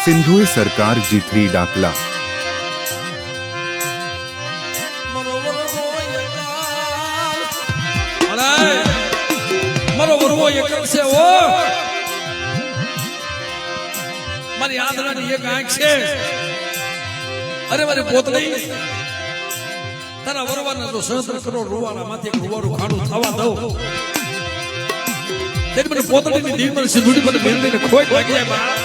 સિંધુએ સરકાર G3 ડાકલા મારો વરવો એક છે ઓ મારી આદરાની એક આંખ છે અરે મારી પોતળી તારા વરવાના તો 17 કરોડ રૂવાના માંથી એક રૂવારું ખાડું થવા દઉં તેની મને પોતળીની દીવ મને સિંધુડી મને મેળવીને ખોટ લાગી જાય બા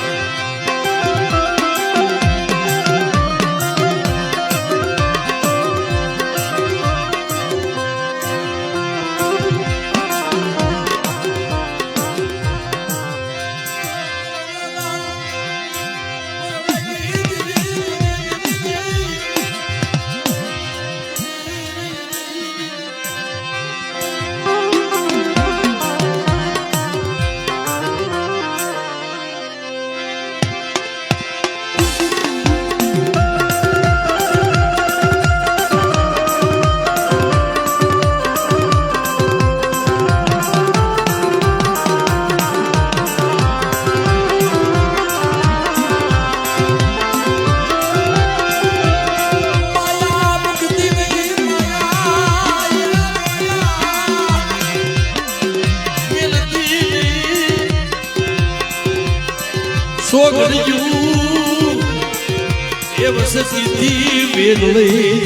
સીધી વેલ લઈ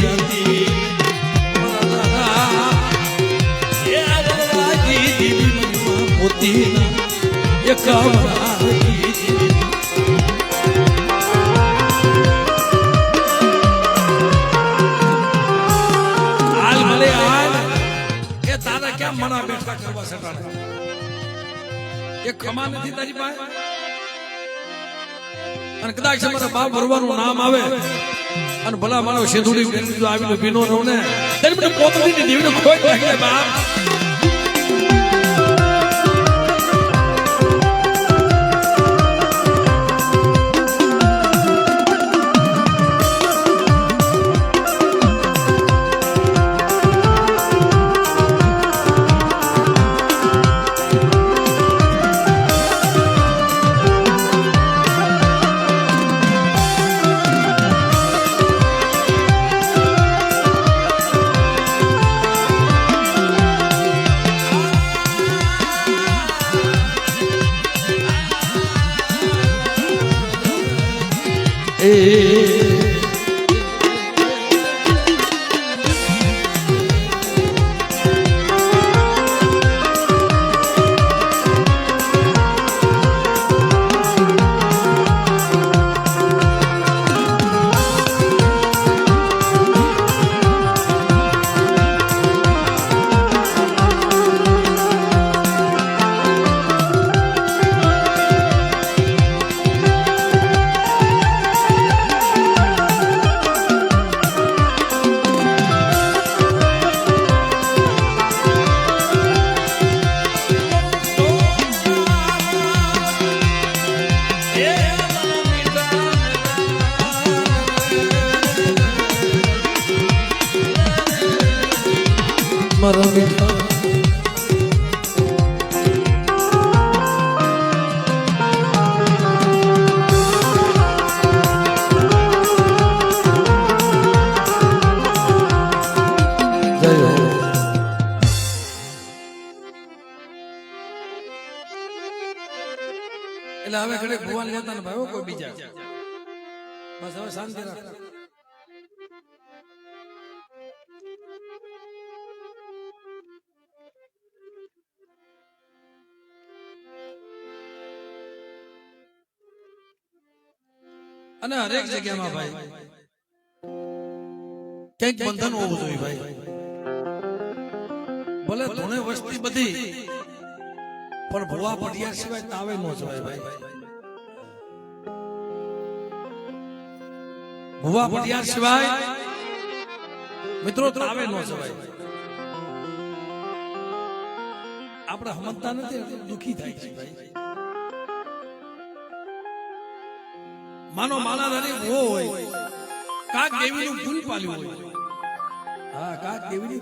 જતી મોતી એક હાલ ભલે હાલ એ તારા ક્યાં મના બેઠા કરવા સટાડે એક ખમા નથી તારી પાસે અને કદાચ તમારા બાપ ભરવાનું નામ આવે અને ભલા મારો સિંધુડી આવીને ભીનો રહું ને તેની મને પોતળીની દીવને ખોટ લાગે બાપ મારા મીઠા એટલે હવે ઘરે ભગવાન લેતા ને ભાઈ કોઈ બીજા બસ હવે શાંતિ રાખ અને હરેક જગ્યામાં ભાઈ ક્યાંક બંધન હોવું જોઈએ ભાઈ ભલે ધૂણે વસ્તી બધી પણ ભવા પડિયા સિવાય તાવે નો જવાય ભાઈ ભવા પડિયા સિવાય મિત્રો તાવે નો જવાય આપણે સમજતા નથી દુખી થાય છે ભાઈ માનો માલા રાની ભો હોય કાક દેવીનું ફૂલ પાલ્યું હોય હા કાક દેવીની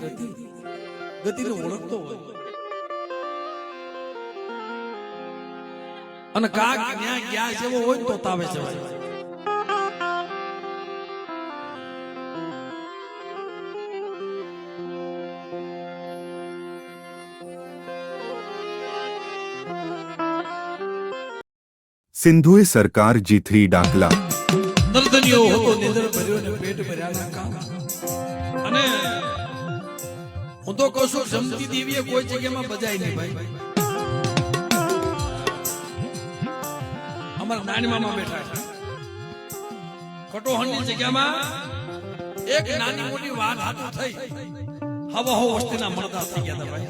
ગતિને ઓળખતો હોય અને કાક ન્યા ગયા જેવો હોય તો તાવે જવાય સિંધુએ સરકાર જીથરી ડાકલા નર્દનીઓ હતો નિંદર ભર્યો ને પેટ ભર્યા કામ. અને હું તો કહું છું જમતી દેવીએ કોઈ જગ્યામાં બજાય નહીં ભાઈ. અમારા નાની મામા બેઠા છે કટોહણની જગ્યામાં એક નાની મોટી વાત હાથું થઈ હવા હો વસ્તીના મળદા થઈ ગયા હતા ભાઈ.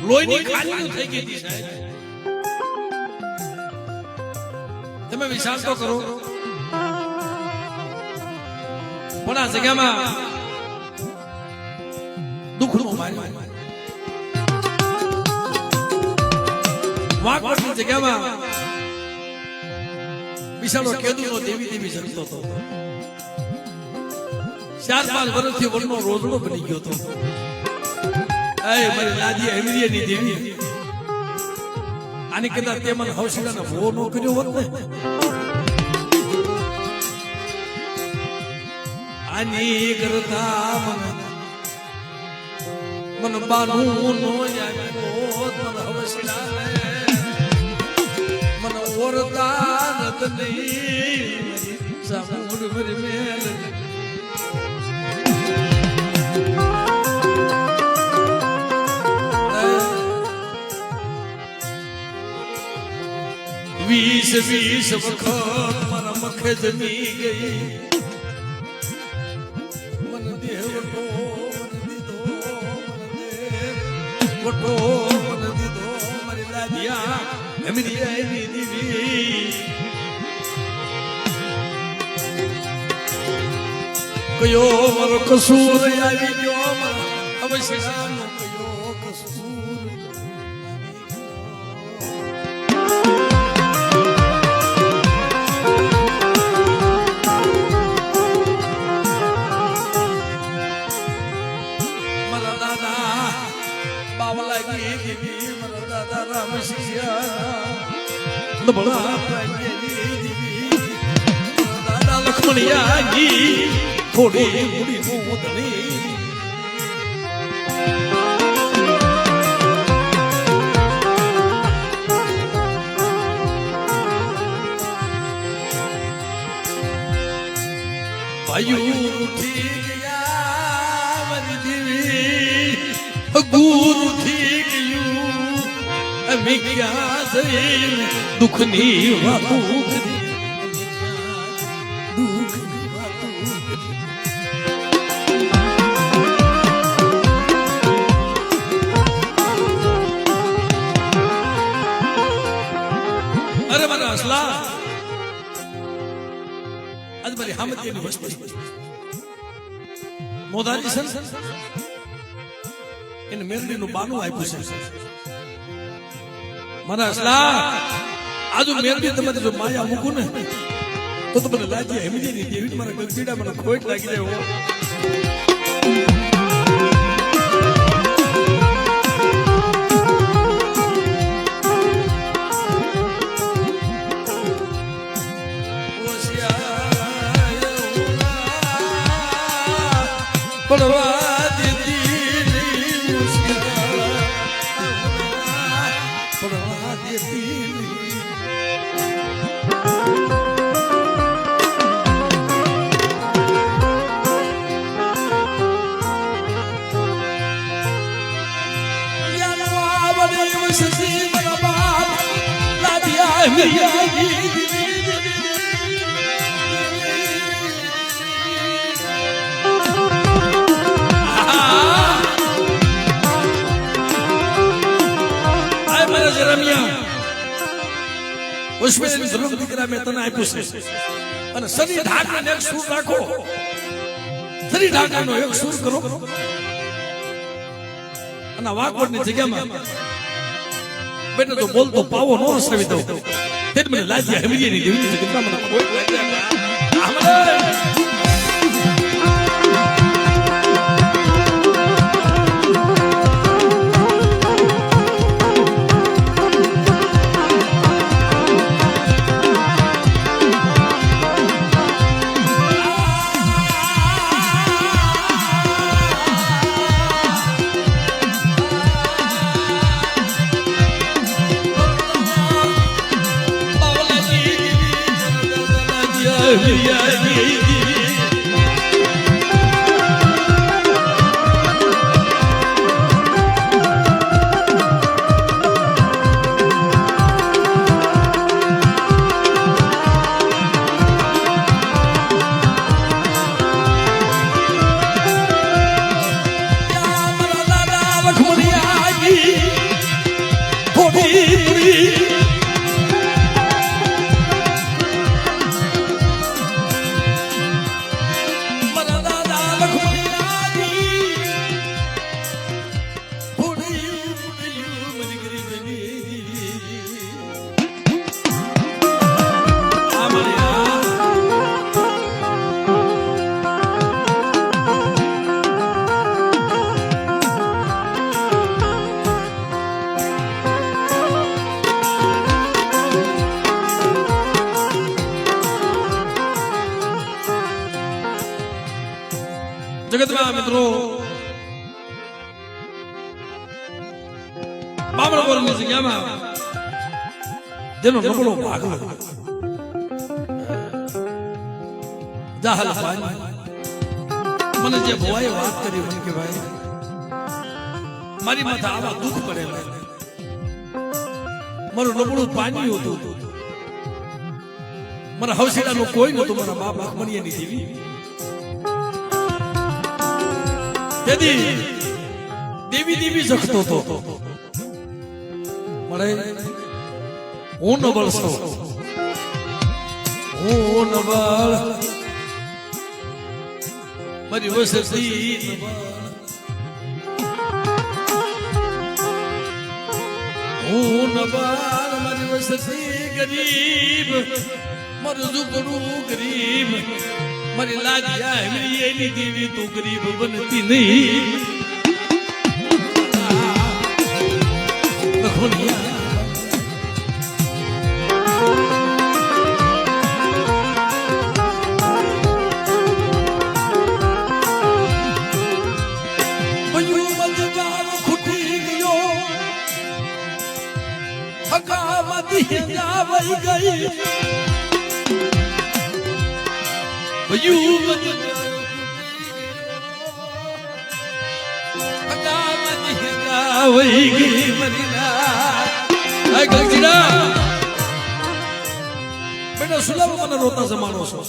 લોહીની ખાલી થઈ ગઈ હતી સાહેબ. તમે વિચાર તો કરો પણ આ જગ્યામાં દુઃખનો માર્યો. વાંકવટની જગ્યામાં વિશાળો કેદુનો દેવી દેવી જગતો હતો. 4-5 વર્ષથી વનનો રોજડો બની ગયો હતો. એ મારી લાજી હેમરીની દેવી આની કદાચ તે મને હવસડાનો ભો નો કર્યો હોત ને આની કરતા મન બાનું નો આવ્યો મન હવસડા મન ઓરતા નતની સામુડ મરી મેલ વીસ વખત મારા મખે જમી ગઈ મન દેવટો મન દીધો વટો મન દીધો મારી લાજિયા એમની એની દીવી કયો મારો કસૂર આવી ગયો અવશ્યનો કયો કસૂર દાદા લક્ષ્મણિયાજી થોડી મૂડી મોદણી ભાઈઓ ઉઠી ગયા મારી દેવી ગુરુ ઉઠી ગયું અમે ક્યાં જઈને દુઃખની વાતો કરી દુઃખની વાતો અરે મારા અસલા આજ મારી હામતીની વસ્તી મોદારી સન એને મેરડીનું બાનું આપ્યું છે મારા અસલા આજુ મેરડી તમે જો માયા મૂકું ને તો મને લાજી હેમજી ની દેવી મારા ગગજીડા મને ખોટ લાગી જાય પડવા દેતી પડવા દેતી પુષ્પેની ધર્મ દીકરા મેં તને આપ્યું છે અને શનિ ઢાકરાને એક સૂર રાખો શનિ ઢાકરાનો એક સૂર કરો અને વાકવડની જગ્યામાં બેટા તો બોલતો પાવો ન હસાવી દઉં તે મને લાજ્યા હેમરીની દેવી જગ્યા મને કોઈ જગતના મિત્રો બામણપુરની જગ્યામાં જેનો નબળો ભાગ જાહલ ભાઈ મને જે ભવાએ વાત કરી મને કે ભાઈ મારી માથે આવા દુઃખ પડેલા મારું નબળું પાણી હતું મારા હવસેડાનું કોઈ નતું મારા બાપ અખમણીયાની દેવી તેથી દેવી દેવી જખતો હતો મળે હું નબળ છું હું નબળ મારી વસતી હું નબળ મારી વસતી ગરીબ મારું ઝૂકડું ગરીબ મારી લાજ્યા હેમરી એની દેવી તું ગરીબ બનતી નહીં ખૂટી ગયો હકામતી જાવઈ ગઈ રોતા જમાનો છો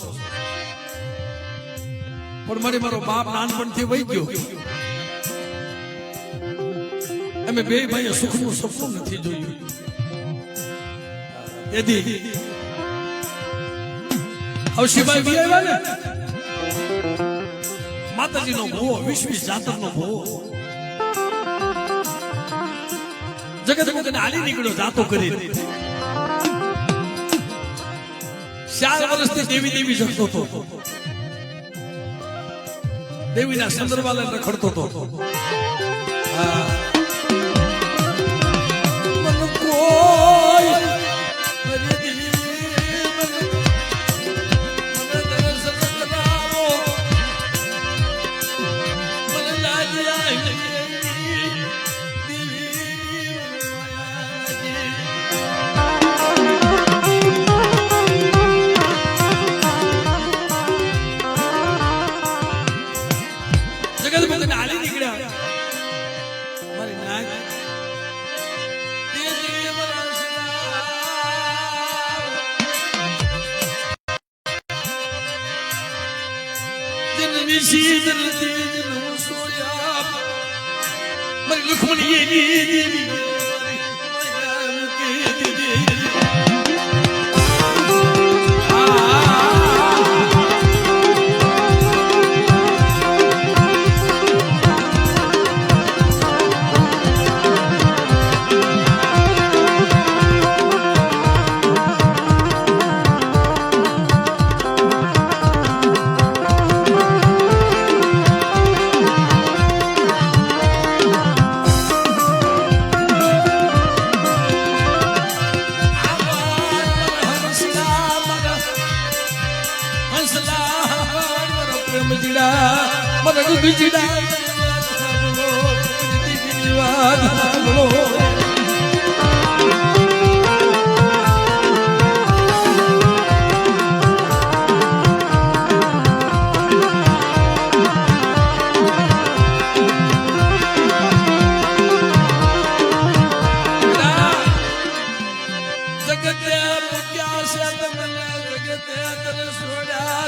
પણ મારો બાપ નાનપણથી વહી ગયો અમે બે ભાઈ સુખનું સપનું નથી જોયું તેથી હવશીભાઈ બી આવ્યા ને માતાજીનો ભૂવો 20 જાતકનો ભૂવો જગત મુકને હાલી નીકળ્યો જાતો કરી 4 વર્ષથી દેવી દેવી જતો હતો દેવીના સંદર્ભાલે રખડતો હતો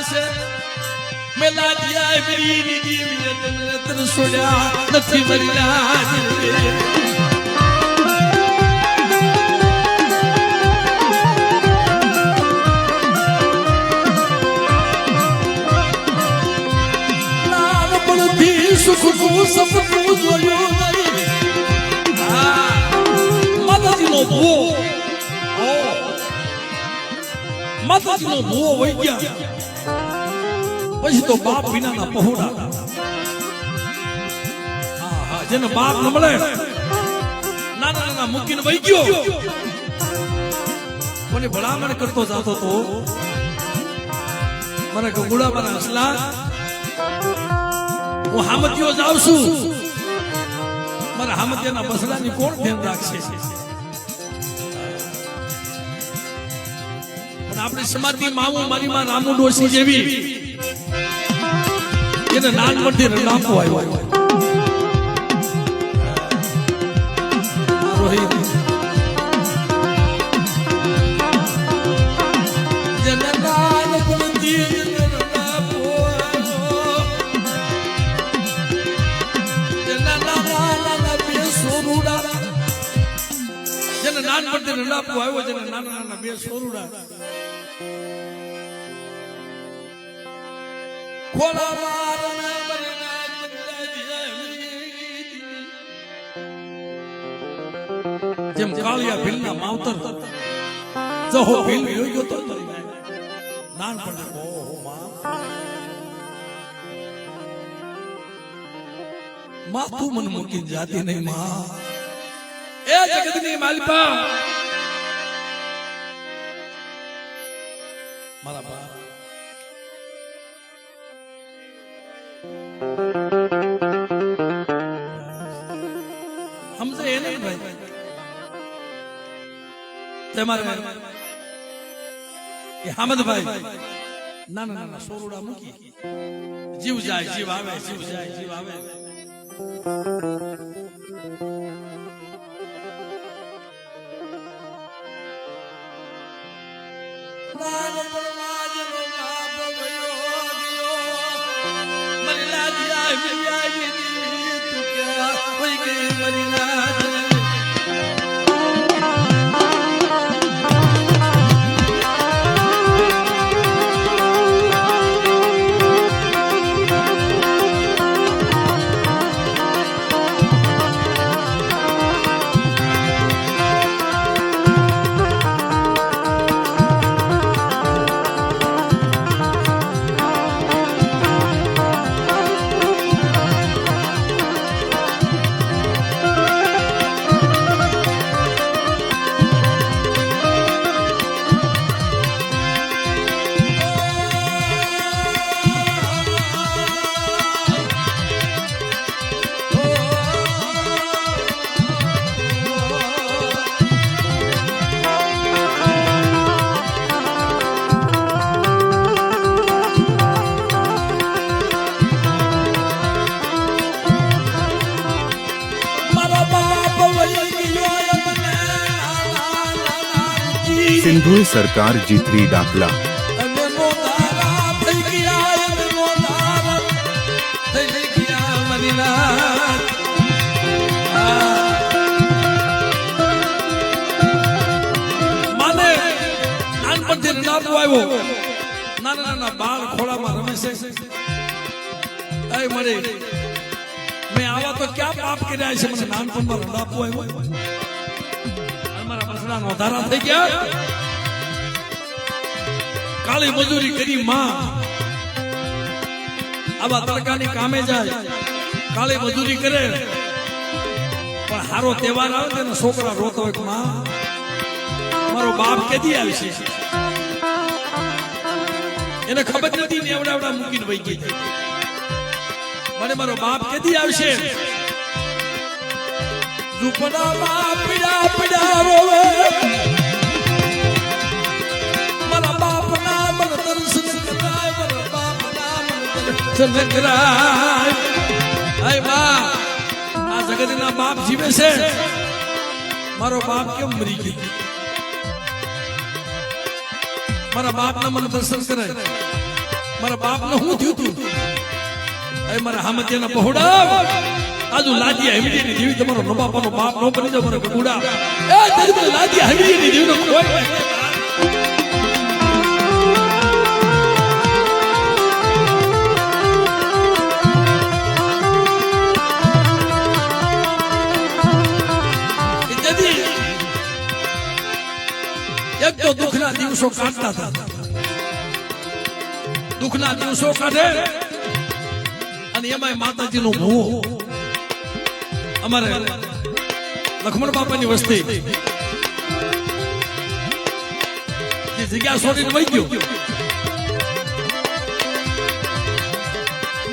છે મેલા દિયા વીરી દીવી તન સોડ્યા નથી મરી લાજ સુખનું સપનું જોયું નહીં માતાજીનો ભૂવો માતાજીનો ભૂવો વહી ગયા પછી તો બાપ વિનાના પહોળા જેને બાપ ન મળે નાના નાના મૂકીને વહી ગયો કોને ભલામણ કરતો જાતો તો મને ગોગુડા મારા હસલા હું હામતીઓ જાઉં છું મારા હામતીયાના બસડાની કોણ ધ્યાન રાખશે અને આપણી સમાજની માવું મારી માં રામુ ડોસી જેવી એને નાનપણથી રડાપો આવ્યો રોહિત જેને નાનપણથી નાનપણથી રડાપો આવ્યો છે નાના નાના બે સોરુડા ખોલા જેમ કાળિયા ભીલના માવતર જહો ભીલ યોગ્ય તો નાનપણ માં તું મને મૂકી જાતી નહીં માં એ જગતની માલિકા મારા બા સમજે એને ભાઈ તમારે એ હામદભાઈ નાના નાના સોરુડા મૂકી જીવ જાય જીવ આવે જીવ જાય જીવ આવે સિંધુ સરકાર જીતરી ડાકલા નાના નાના બાળ ખોળામાં રમે છે મેં આવા તો ક્યાં પાપ કર્યા છે મને નાનપણમાં રડાપો આવ્યો મારા મસડાનો ધારા થઈ ગયા કાળી મજૂરી કરી માં આવા તડકાની કામે જાય કાળી મજૂરી કરે પણ હારો તહેવાર આવે ને છોકરા રોતો હોય માં મારો બાપ કેદી આવશે એને ખબર નથી ને એવડા મૂકીને વહી ગઈ મને મારો બાપ કેદી આવશે ઝૂંપડા માં પીડા પીડા રોવે મારા બાપ ના મન દર્શન કરાય મારા બાપ ના મન દર્શન કરાય આય બા આ જગતના બાપ જીવે છે મારો બાપ કેમ મરી ગયો મારા બાપ ના મને દર્શન કરાય મારા બાપને હું થયું તું એ મારા હામતિયાના બહોડા આજુ લાદિયા હેમડીની દેવી તમારો નબાપાનો બાપ નો બની જાવ મારા ગબુડા એ તને લાદિયા હેમડીની દેવીનો કોઈ એક તો દુઃખના દિવસો કાઢતા હતા દુઃખના દિવસો કાઢે અને એમાંય માતાજીનો ભૂવો અમારે લક્ષ્મણ બાપાની વસ્તી જે જગ્યા છોડીને વહી ગયો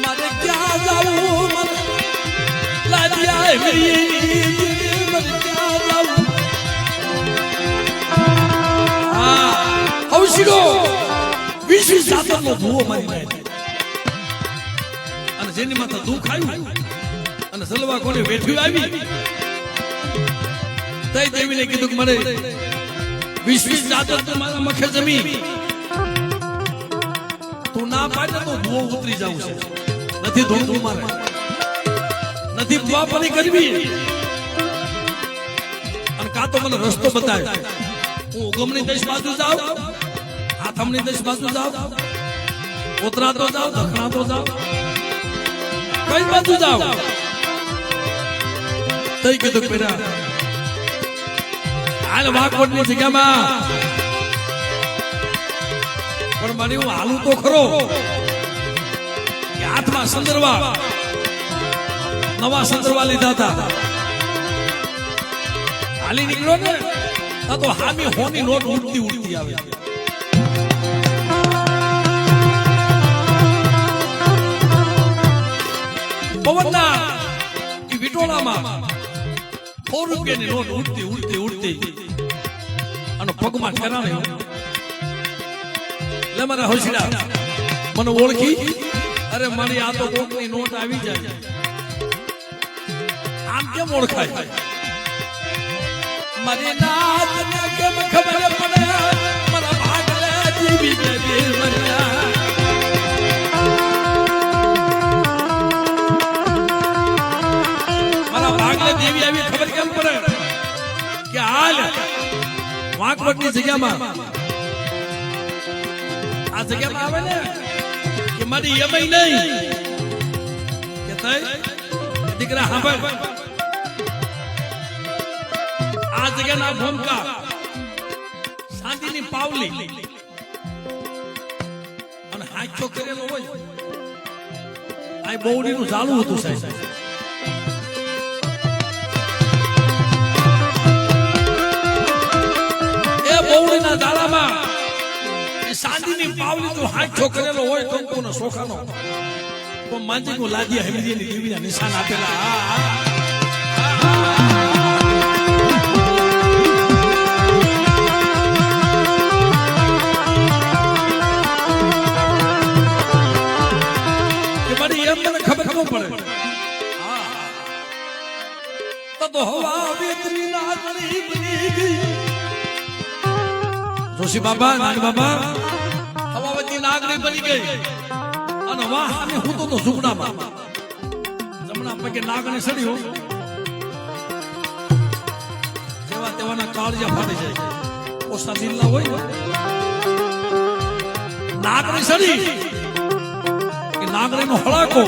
મારે ક્યાં જાવું મને લાડિયા મને ક્યાં જાવું હવશીડો 20 જાતરનો ભૂવો મારી નાખ્યો અને જેની માથે દુઃખ આવ્યું અને સલવા કોને વેઠ્યું આવી તઈ દેવીને કીધું કે મને 20 જાતર તો મારા મખે જમી તું ના પાડે તો ભૂવો ઉતરી જાવ છે નથી ધોતું મારે નથી બાપની કરવી અને કા તો મને રસ્તો બતાવ્યો હું ઉગમની દશ બાજુ જાઉં હાથમની દશ બાજુ જાઉં ઉતરાતો જાઉં દક્ષિણાતો જાઉં કઈ બાજુ જાઉં તઈ કીધું પેલા હાલ વાકવટની જગ્યામાં પણ મને હું હાલું તો ખરો કે હાથમાં સંદરવા નવા સંદરવા લીધા હતા હાલી નીકળો ને તો હામી હોની નોટ ઉડતી ઉડતી આવે પવનના એ વિટોળામાં 4 રૂપિયાની નોટ ઉડતી ઉડતી ઉડતી અને પગમાં ઠેરાણે લે મારા હોશિયાર મને ઓળખી અરે મારી આ તો કોકની નોટ આવી જાય આમ કેમ ઓળખાય મારી નાત ને કેમ ખબર પડે મારા ભાગલા જીવી દેવી મર્યા મારા ભાગલા દેવી આવી ખબર કેમ પડે કે હાલ વાંકવટની જગ્યામાં આ જગ્યામાં આવે ને કે મારી એમય નહીં કે તઈ દીકરા હાંભળ આ જગ્યાના ભૂમકા શાંતિની પાવલી અને હાચો કરેલો હોય આ બૌડીનું ઝાડું હતું સાહેબ એ બૌડીના ઝાડામાં એ શાંતિની પાવલી જો હાચો કરેલો હોય કંકુનો સોખાનો તો માંજીનું લાદિયા હેમદીની દેવીના નિશાન આપેલા ખબર ન પડે તો હવા વેતરી નાગણી બની ગઈ જોશી બાબા નાગ બાબા હવાવતી નાગણી બની ગઈ અને વાહ અને હું તો ઝુકડામાં જમણા પગે નાગણી સડ્યો જેવા તેવાના કાળજા ફાટી જાય ઓસા દિલના હોય નાગણી સડી નાગરીનો હળાકો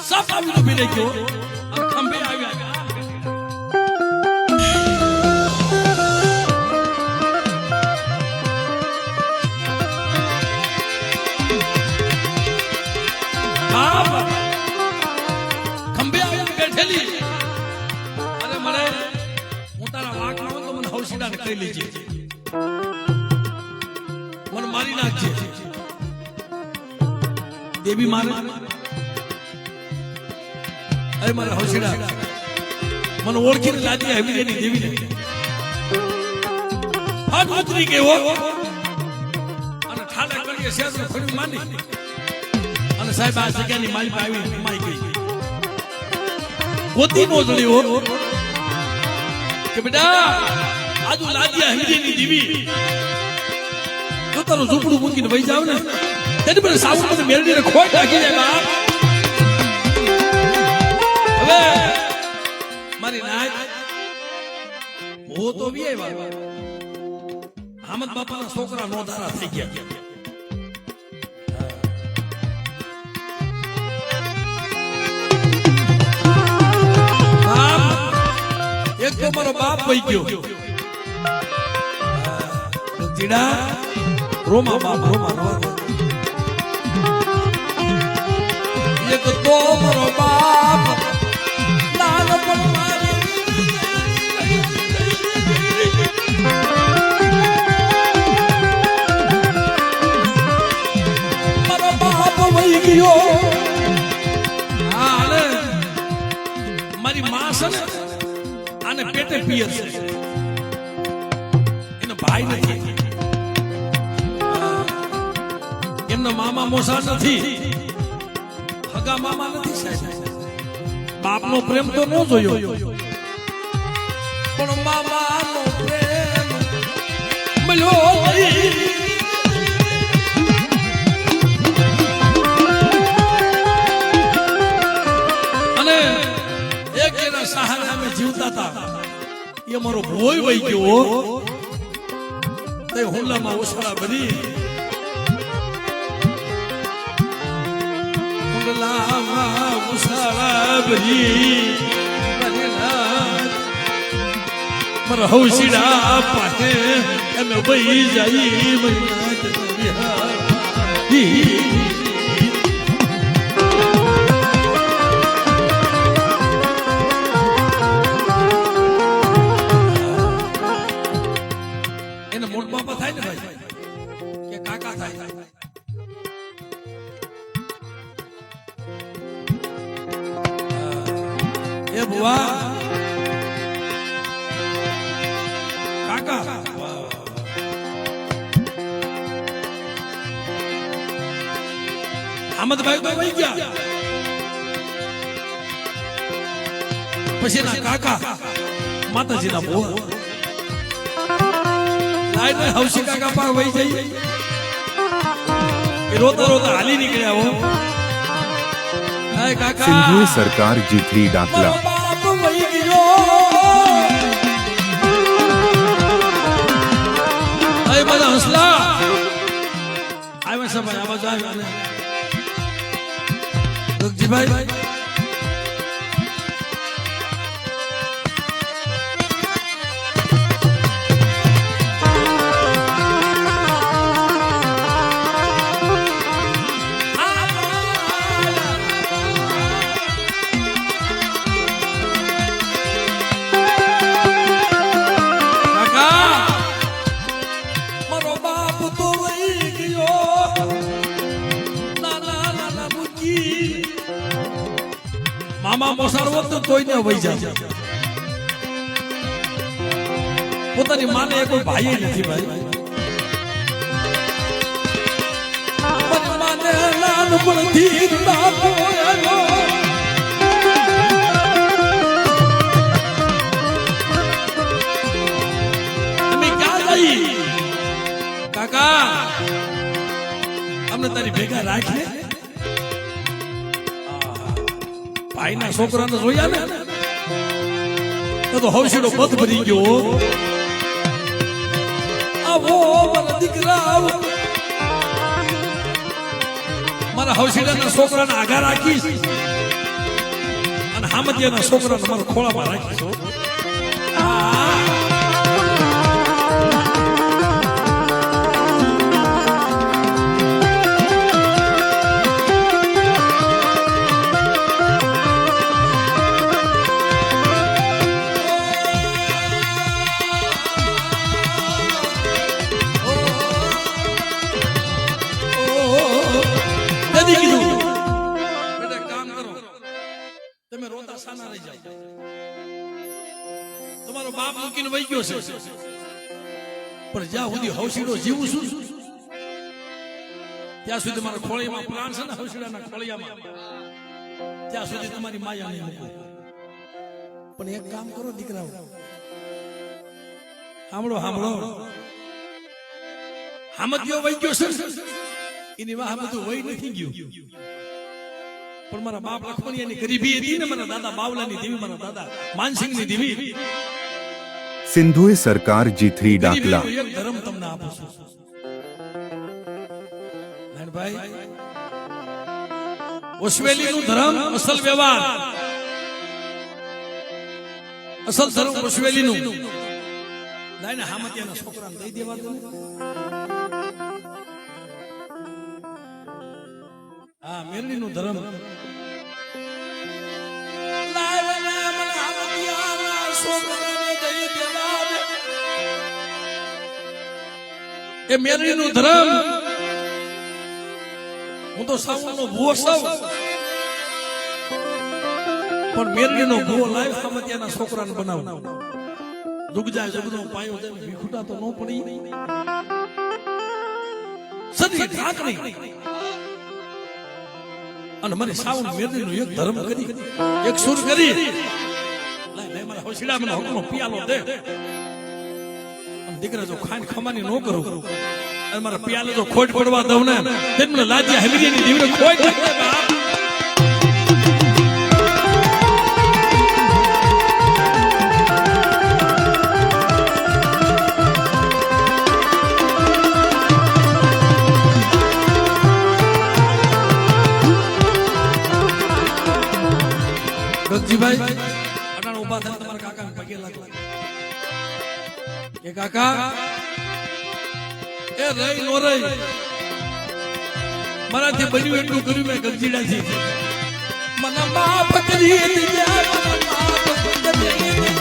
સપ આવીને ભીને ગયો અને ખંભે આવ્યા બાપ ખંભે આવીને બેઠેલી અરે મને હું તારા વાક ન હોય તો મને હવસીડાને કહી લેજે મને મારી નાખજે દેવી મારે અરે મારા હોશિયાર મને ઓળખીને લાદી હેમડીની દેવીને હાથ ઉતરી ગયો અને ઠાડા કરી શેર ખોડી માની અને સાહેબ આ જગ્યાની માલિક આવી માઈ ગઈ ગોતી નો જડ્યો કે બેટા આજુ લાદિયા હેમડીની દેવી તો તારું ઝૂંપડું મૂકીને વહી જાવ ને તેની પર સાવન બધું મેળવીને ખોટ નાખી જાય બાપ. હવે મારી નાય હો તો બી આવ્યા. હામદ બાપાના છોકરા નોંધારા થઈ ગયા. એક તો મારો બાપ વહી ગયો. તીડા રોમા બાપ રોમા. એક તો મારો બાપ લાલ પણ મારી મારો બાપ વહી ગયો. હા મારી માં છે ને આને પેટે પિયર છે. એનો ભાઈ નથી. એમના મામા મોસા નથી. હગા મામા નથી સાહેબ. બાપનો પ્રેમ તો ન જોયો પણ મામાનો પ્રેમ મળ્યો નહીં. અને એક એના સહારે અમે જીવતા હતા. એ મારો ભોય વહી ગયો. તે હુંલામાં ઉછાળા બની હુંલામાં ઉછાળા બની મારા હૌસીડા પાસે અમે વહી જાય. થાય ને ભાઈ કે કાકા થાય. એ બુઆ કાકા અહમદભાઈ તો વહી ગયા. પછી ના કાકા માતાજીના બુઆ હવસી કાકા પાર વહી જઈ. રોતા રોતા હાલી નીકળ્યા હો. કાકા સિંધુ સરકાર G3 ડાકલા. બાપ વહી ગયો. બધા હસલા આવ્યા છે ભાઈ. આવાજ આવ્યા દુઃખજીભાઈ. મામા મોસાર હોત તો તોય વહી જાય. પોતાની માને કોઈ ભાઈ નથી ભાઈ. માને નાનપણથી અમે ક્યાં જઈ કાકા અમને તારી ભેગા રાખે. ભાઈના છોકરાને જોયા ને તો હવસીડો બધ ભરી ગયો. આવો મારા દીકરા મારા હવસીડાના છોકરાને આગા રાખીશ અને હામદિયાના છોકરાને મારા ખોળામાં રાખીશ. તમારો બાપ મૂકીને વહી ગયો છે પણ જ્યાં સુધી હવસીડો જીવું છું ત્યાં સુધી મારા ખોળીમાં પ્લાન છે ને હવસીડાના ખોળિયામાં ત્યાં સુધી તમારી માયા નહીં મૂકો. પણ એક કામ કરો દીકરાઓ સાંભળો સાંભળો. હામદિયો વહી ગયો છે એની વાહ બધું વહી નથી ગયું, પણ મારા બાપ લખમણિયાની ગરીબી હતી ને, મારા દાદા બાવલાની દેવી, મારા દાદા માનસિંહની દેવી. સિંધુએ સરકાર G3 ડાકલા. ગરીબીનો એક ધર્મ તમને આપું છું નાનભાઈ. ઓશવેલીનું ધર્મ અસલ વ્યવહાર, અસલ ધર્મ ઓશવેલીનું. લાઈને હામતિયાના છોકરાને દઈ દેવા દો. હા, મેરડીનું ધર્મ. લાઈને મને હામતિયાના છોકરાને દઈ દેવા દે. એ મેરડીનું ધર્મ. હું તો સાવણનો ભૂવો સૌ, પણ મેરડીનો ભૂવો લાઈવ હામતિયાના છોકરાને બનાવું. દુગજા જગનો પાયો દે વિખુટા તો ન પડી. સદી ઢાકણી અને મારી સાવણ મેરડીનો એક ધર્મ કરી, એક સુર કરી. લાય મારા હોશીડા મને હકનો પિયાલો દે. અને દીકરા જો ખાન ખમાની ન કરું અને મારા પિયાલે જો ખોટ પડવા દઉં ને, તેમને લાજ્યા હમીરીની દીવને ખોટ દે બાપ. ગગજીભાઈ અટાણ ઉભા થાય તમારા કાકા પગે લાગલા કે કાકા એ રહી નો રહી, મારાથી બન્યું એટલું કર્યું મેં ગગજીડાથી. મને માફ કરી દીજે, મને માફ કરી દીજે.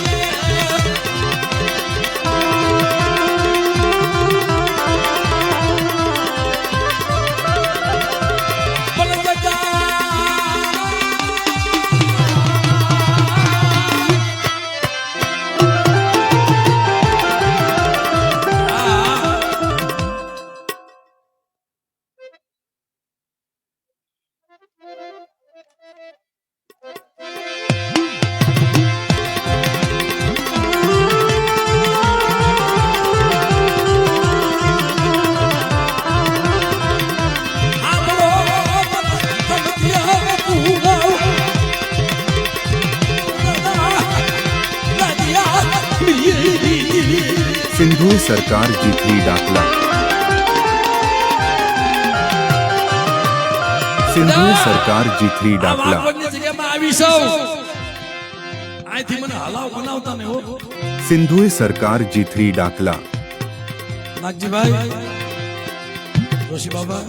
સિંધુએ સરકાર G3 ડાકલા. સિંધુએ સરકાર G3 ડાકલા. આથી મને હલાવ બનાવતા ને હો. સિંધુએ સરકાર G3 ડાકલા. નાગજીભાઈ જોશી બાબા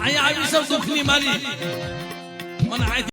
અહીંયા આવી સૌ દુઃખની મારી મને